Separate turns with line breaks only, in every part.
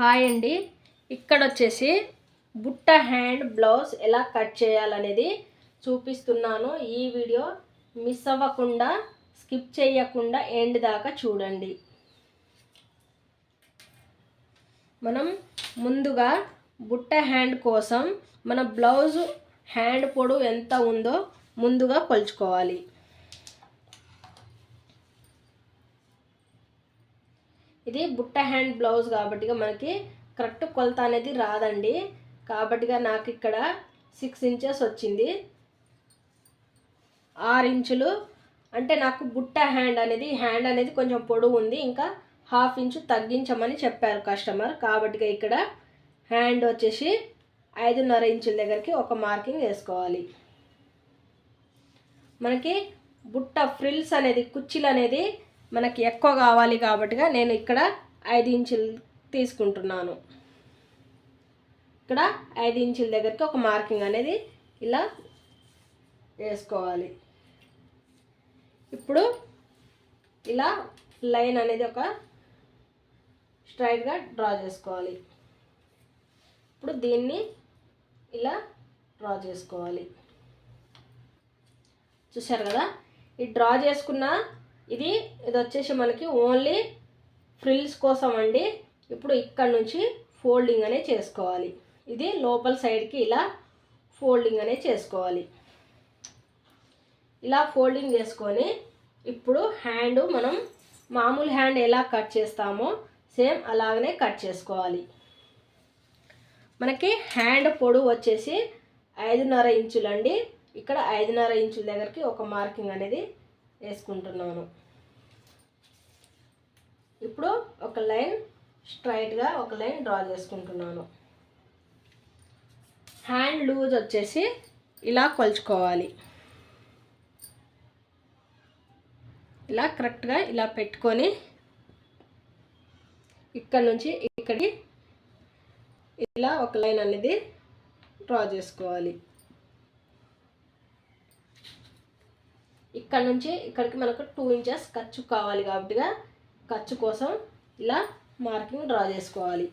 Hi అండి. ఇక్కడ వచ్చేసి బుట్ట హ్యాండ్ బ్లౌజ్ ఎలా కట్ చేయాలనేది చూపిస్తున్నాను. ఈ వీడియో మిస్ అవ్వకుండా స్కిప్ చేయకుండా ఎండ్ దాకా చూడండి. మనం ముందుగా బుట్ట హ్యాండ్ కోసం మన బ్లౌజ్ హ్యాండ్ పొడవు ఎంత ఉందో ముందుగా కొలుచుకోవాలి. ఇది బుట్ట హ్యాండ్ బ్లౌజ్ కాబట్టి మనకి కరెక్ట్ కొలత అనేది రాదండి. కాబట్టి నాకు ఇక్కడ 6 ఇంచెస్ వచ్చింది. 6 ఇంచులు అంటే నాకు బుట్ట హ్యాండ్ అనేది కొంచెం పొడవు ఉంది. ఇంకా 1/2 ఇంచు తగ్గించమని చెప్పారు కస్టమర్. కాబట్టి ఇక్కడ హ్యాండ్ వచ్చేసి 5.5 ఇంచుల దగ్గరికి ఒక మార్కింగ్ వేసుకోవాలి. మనకి బుట్ట ఫ్రిల్స్ అనేది కుచ్చిలు అనేది మనకి ఎక్కువ కావాలి కాబట్టి నేను ఇక్కడ 5 ఇంచులు తీసుకుంటున్నాను. ఇక్కడ 5 ఇంచుల దగ్గరికి ఒక మార్కింగ్ అనేది ఇలా వేసుకోవాలి. ఇప్పుడు ఇలా లైన్ అనేది ఒక స్ట్రైట్గా డ్రా చేసుకోవాలి. ఇప్పుడు దీన్ని ఇలా డ్రా చేసుకోవాలి. చూశారు కదా, ఈ డ్రా చేసుకున్న ఇది వచ్చేసి మనకి ఓన్లీ ఫ్రిల్స్ కోసం అండి. ఇప్పుడు ఇక్కడ నుంచి ఫోల్డింగ్ అనేది చేసుకోవాలి. ఇది లోపల సైడ్కి ఇలా ఫోల్డింగ్ అనేది చేసుకోవాలి. ఇలా ఫోల్డింగ్ చేసుకొని ఇప్పుడు హ్యాండ్ మనం మామూలు హ్యాండ్ ఎలా కట్ చేస్తామో సేమ్ అలాగనే కట్ చేసుకోవాలి. మనకి హ్యాండ్ పొడవు వచ్చేసి 5.5 ఇంచులు అండి. ఇక్కడ 5.5 ఇంచుల దగ్గరికి ఒక మార్కింగ్ అనేది వేసుకుంటున్నాను. ఇప్పుడు ఒక లైన్ స్ట్రైట్గా ఒక లైన్ డ్రా చేసుకుంటున్నాను. హ్యాండ్ లూజ్ వచ్చేసి ఇలా కొలుచుకోవాలి. ఇలా కరెక్ట్గా ఇలా పెట్టుకొని ఇక్కడ నుంచి ఇక్కడికి ఇలా ఒక లైన్ అనేది డ్రా చేసుకోవాలి. ఇక్కడ నుంచి ఇక్కడికి మనకు 2 ఇంచెస్ ఖర్చు కావాలి కాబట్టి ఖర్చు కోసం ఇలా మార్కింగ్ డ్రా చేసుకోవాలి.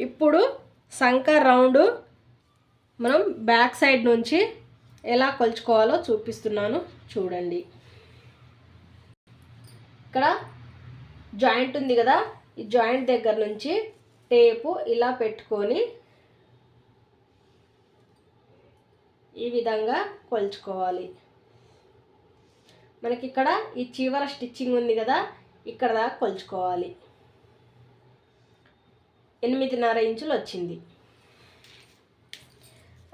ఇప్పుడు సంక రౌండ్ మనం బ్యాక్ సైడ్ నుంచి ఎలా కొలుచుకోవాలో చూపిస్తున్నాను చూడండి. ఇక్కడ జాయింట్ ఉంది కదా, ఈ జాయింట్ దగ్గర నుంచి టేపు ఇలా పెట్టుకొని ఈ విధంగా కొలుచుకోవాలి. మనకి ఇక్కడ ఈ చివర స్టిచ్చింగ్ ఉంది కదా, ఇక్కడ దాకా కొలుచుకోవాలి. 8.5 ఇంచులు వచ్చింది.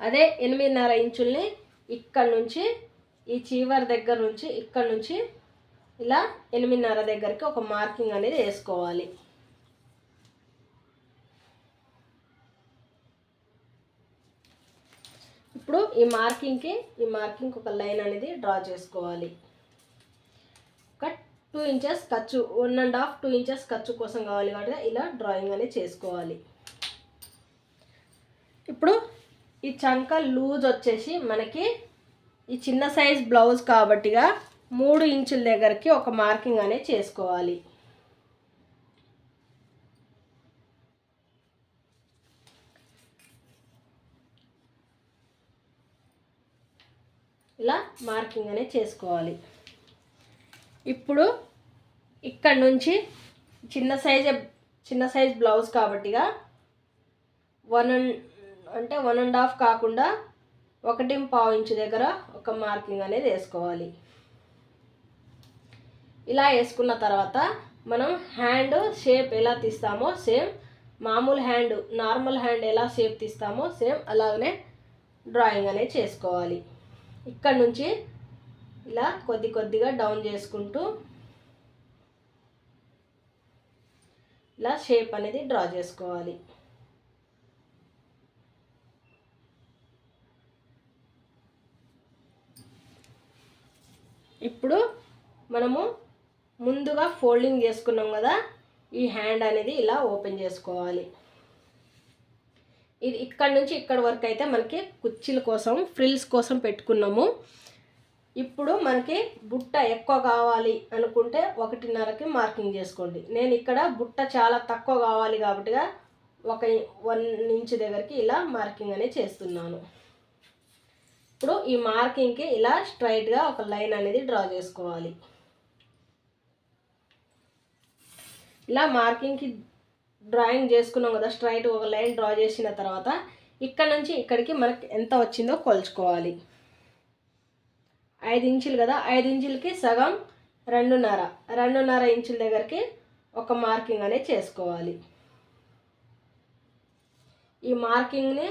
అదే 8.5 ఇంచుల్ని ఇక్కడ నుంచి ఈ చివరి దగ్గర నుంచి ఇక్కడ నుంచి ఇలా 8.5 దగ్గరికి ఒక మార్కింగ్ అనేది వేసుకోవాలి. ఇప్పుడు ఈ మార్కింగ్కి ఒక లైన్ అనేది డ్రా చేసుకోవాలి. ఒక 2 ఇంచెస్ ఖర్చు 1.5-2 ఇంచెస్ ఖర్చు కోసం కావాలి కాబట్టి ఇలా డ్రాయింగ్ అనేది చేసుకోవాలి. ఇప్పుడు ఈ చంక లూజ్ వచ్చేసి మనకి ఈ చిన్న సైజ్ బ్లౌజ్ కాబట్టి 3 ఇంచుల దగ్గరికి ఒక మార్కింగ్ అనేది చేసుకోవాలి. ఇలా మార్కింగ్ అనేది చేసుకోవాలి. ఇప్పుడు ఇక్కడ నుంచి చిన్న సైజ్ బ్లౌజ్ కాబట్టి 1.5 కాకుండా 1.5 ఇంచు దగ్గర ఒక మార్కింగ్ అనేది వేసుకోవాలి. ఇలా వేసుకున్న తర్వాత మనం హ్యాండ్ షేప్ ఎలా తీస్తామో సేమ్ మామూలు హ్యాండ్ నార్మల్ హ్యాండ్ ఎలా షేప్ తీస్తామో సేమ్ అలాగనే డ్రాయింగ్ అనేది చేసుకోవాలి. ఇక్కడ నుంచి ఇలా కొద్దిగా డౌన్ చేసుకుంటూ ఇలా షేప్ అనేది డ్రా చేసుకోవాలి. ఇప్పుడు మనము ముందుగా ఫోల్డింగ్ చేసుకున్నాం కదా, ఈ హ్యాండ్ అనేది ఇలా ఓపెన్ చేసుకోవాలి. ఇది ఇక్కడ నుంచి ఇక్కడ వరకు అయితే మనకి కుర్చీల కోసం ఫ్రిల్స్ కోసం పెట్టుకున్నాము. ఇప్పుడు మనకి బుట్ట ఎక్కువ కావాలి అనుకుంటే 1.5కి మార్కింగ్ చేసుకోండి. నేను ఇక్కడ బుట్ట చాలా తక్కువ కావాలి కాబట్టిగా 1 ఇంచ్ దగ్గరికి ఇలా మార్కింగ్ అనేది చేస్తున్నాను. ఇప్పుడు ఈ మార్కింగ్కి ఇలా స్ట్రైట్గా ఒక లైన్ అనేది డ్రా చేసుకోవాలి. ఇలా మార్కింగ్కి డ్రాయింగ్ చేసుకున్నాం కదా, స్ట్రైట్ ఒక లైన్ డ్రా చేసిన తర్వాత ఇక్కడ నుంచి ఇక్కడికి మనకి ఎంత వచ్చిందో కొలుచుకోవాలి. 5 ఇంచులు కదా, 5 ఇంచులకి సగం 2.5 ఇంచుల దగ్గరికి ఒక మార్కింగ్ అనేది చేసుకోవాలి. ఈ మార్కింగ్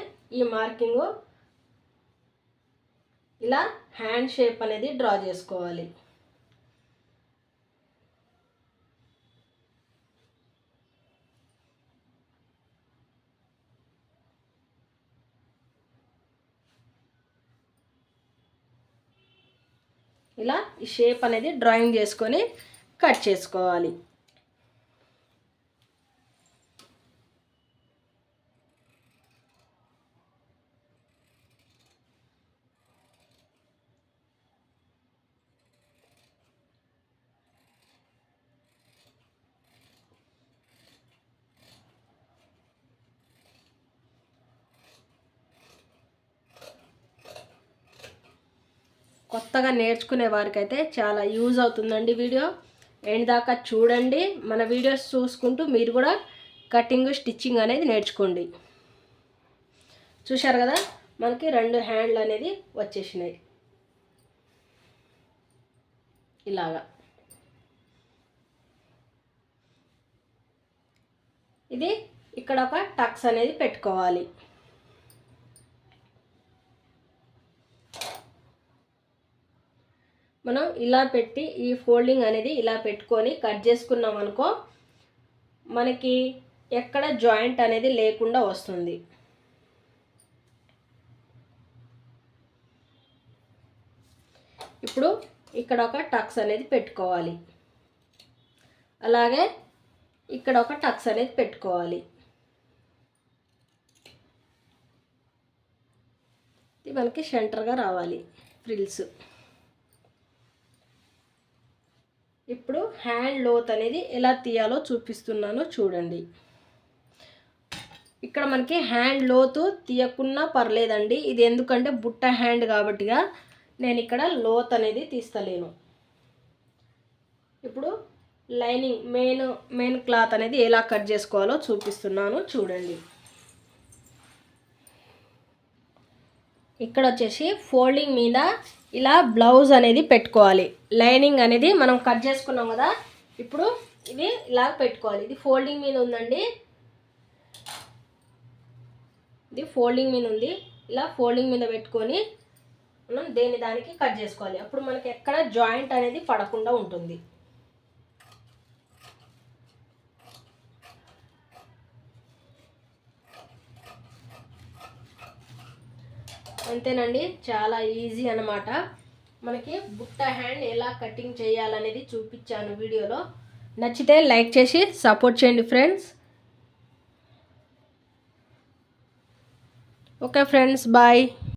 ఇలా హ్యాండ్ షేప్ అనేది డ్రా చేసుకోవాలి. ఇలా ఈ షేప్ అనేది డ్రాయింగ్ చేసుకొని కట్ చేసుకోవాలి. కొత్తగా నేర్చుకునే వారికైతే చాలా యూజ్ అవుతుందండి వీడియో. ఎండ్ దాకా చూడండి. మన వీడియోస్ చూసుకుంటూ మీరు కూడా కటింగ్ స్టిచ్చింగ్ అనేది నేర్చుకోండి. చూశారు కదా, మనకి 2 హ్యాండ్లు అనేది వచ్చేసినాయి ఇలాగా. ఇది ఇక్కడ ఒక టక్స్ అనేది పెట్టుకోవాలి. మనం ఇలా పెట్టి ఈ ఫోల్డింగ్ అనేది ఇలా పెట్టుకొని కట్ చేసుకున్నాం అనుకో, మనకి ఎక్కడ జాయింట్ అనేది లేకుండా వస్తుంది. ఇప్పుడు ఇక్కడ ఒక టక్స్ అనేది పెట్టుకోవాలి. అలాగే ఇక్కడ ఒక టక్స్ అనేది పెట్టుకోవాలి. ఇది మనకి సెంటర్గా రావాలి ఫ్రిల్స్. ఇప్పుడు హ్యాండ్ లోత్ అనేది ఎలా తీయాలో చూపిస్తున్నాను చూడండి. ఇక్కడ మనకి హ్యాండ్ లోతు తీయకున్నా పర్లేదండి. ఇది ఎందుకంటే బుట్ట హ్యాండ్ కాబట్టిగా నేను ఇక్కడ లోత్ అనేది తీస్తలేను. ఇప్పుడు లైనింగ్ మెయిన్ క్లాత్ అనేది ఎలా కట్ చేసుకోవాలో చూపిస్తున్నాను చూడండి. ఇక్కడ వచ్చేసి ఫోల్డింగ్ మీద ఇలా బ్లౌజ్ అనేది పెట్టుకోవాలి. లైనింగ్ అనేది మనం కట్ చేసుకున్నాం కదా, ఇప్పుడు ఇది ఇలా పెట్టుకోవాలి. ఇది ఫోల్డింగ్ మీద ఉందండి, ఇది ఫోల్డింగ్ మీద ఉంది. ఇలా ఫోల్డింగ్ మీద పెట్టుకొని మనం దానికి కట్ చేసుకోవాలి. అప్పుడు మనకి ఎక్కడ జాయింట్ అనేది పడకుండా ఉంటుంది. అంతేనండి, చాలా ఈజీ అన్నమాట. మనకి బుట్ట హ్యాండ్ ఎలా కటింగ్ చేయాలనేది చూపించాను వీడియోలో. నచ్చితే లైక్ చేసి సపోర్ట్ చేయండి ఫ్రెండ్స్. Okay friends, bye.